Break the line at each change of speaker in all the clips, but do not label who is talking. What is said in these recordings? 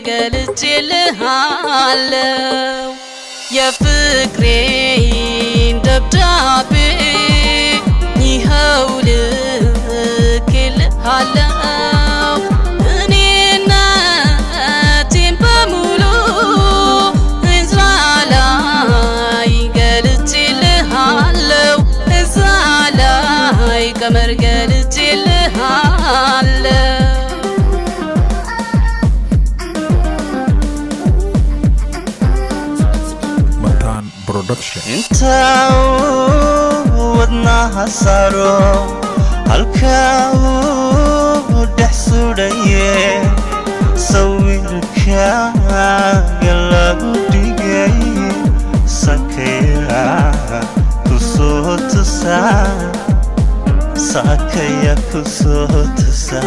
ገልጬልሃለሁ የፍቅሬን ደብዳቤ ይኸው ልኬልሃለሁ እኔነቴን በሙሉ እዛ ላይ ገልጬልሃለሁ እዛ ላይ ቀመር ገልጬልሃለሁ
Production.
Intau wadna hasaro halkau dahsudaye sawirka galagu digay sakaya kusotusa sakaya kusotusa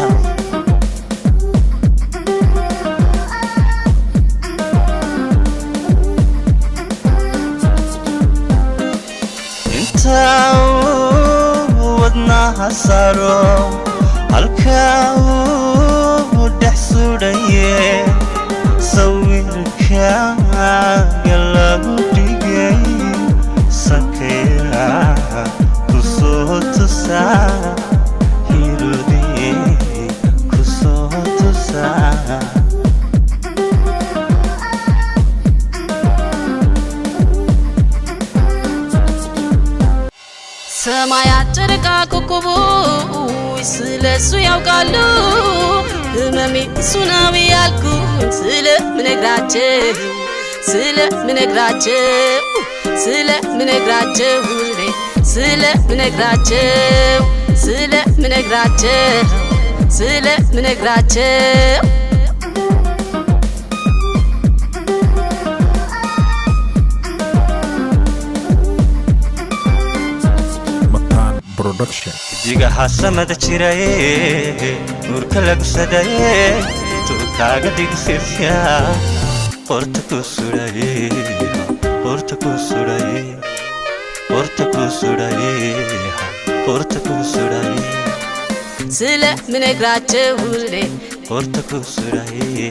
wadna hasaro halkau dahsudaye sawirka galagu digay sakaya kusotusa hirudi kusotusa
ሰማያት ጨረቃ ኮከቦች ስለሱ ያውቃሉ ህመሜ እሱ ነው ያልኩት ስለምነግራቸው ሁሌ ስለምነግራቸው
Production.
Jiga hasamada chiraye nurka lagsadaye tu kaga digsirya porta kusuraye
ስለምነግራቸው ሁሌ
porta kusuraye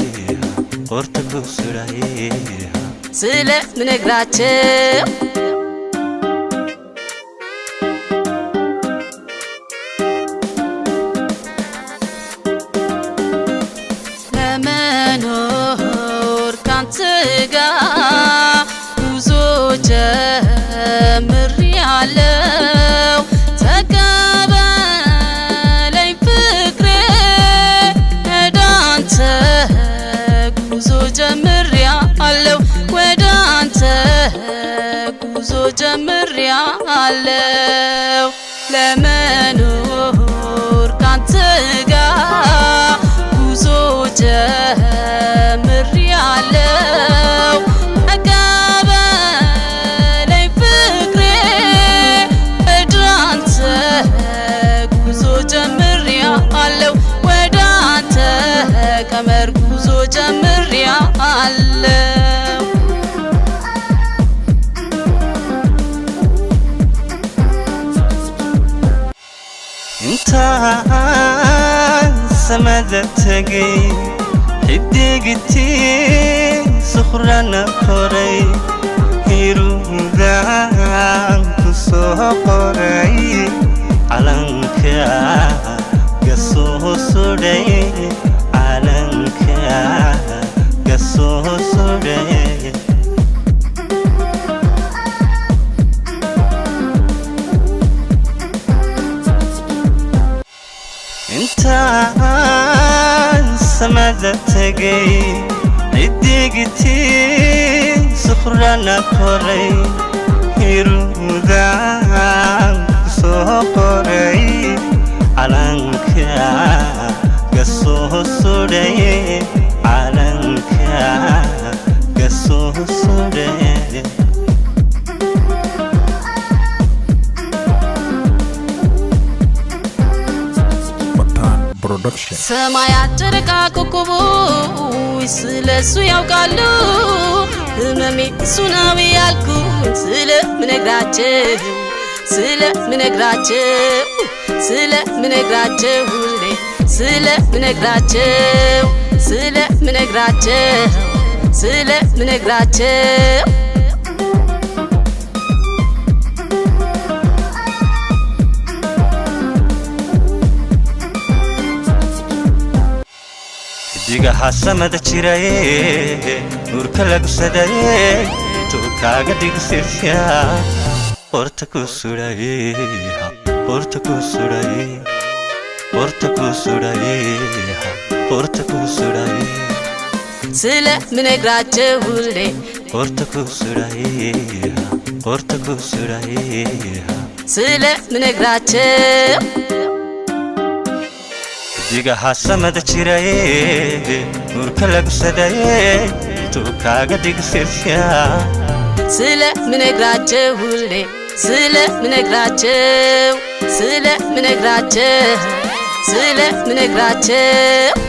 ስለምነግራቸው ለመኖር ካንተ ጋር ጉዞ ጀምሬያለሁ ተቀበለኝ ፍቅሬ ወደ አንተ ጉዞ ጀምሬያለሁ ወደ አንተ ጉዞ ጀምሬያለሁ ለመኖር ካንተ ጋር ጉዞ ጀምሬያለሁ ተቀበለኝ ፍቅሬ ወደ አንተ ጉዞ ጀምሬያለሁ ወደ አንተ ቀመር ጉዞ ጀምሬያለሁ
سمدتكي حديقتي سخرنا كوري هيرودان كسوقري علنك قصوصري علنك قصوصري سمدتكي عديقتي سخرنا كوري هيرودان سوقري علنك قصوصري علنك قصوصري
Production.
ሰማያት ጨረቃ ኮከቦች ስለሱ ያውቃሉ ህመሜ እሱ ነው ያልኩት ስለምነግራቸው ሁሌ ስለምነግራቸው ስለምነግራቸው
diga hasamada jiraye urka lagu sadaye tukaga digsirya porta kusuraye porta kusuraye porta kusuraye porta kusuraye
ስለምነግራቸው ሁሌ
porta kusuraye porta kusuraye
ስለምነግራቸው
diga hasamada jiraye urka lagu sadaye tukaga digsirya
ስለምነግራቸው ሁሌ ስለምነግራቸው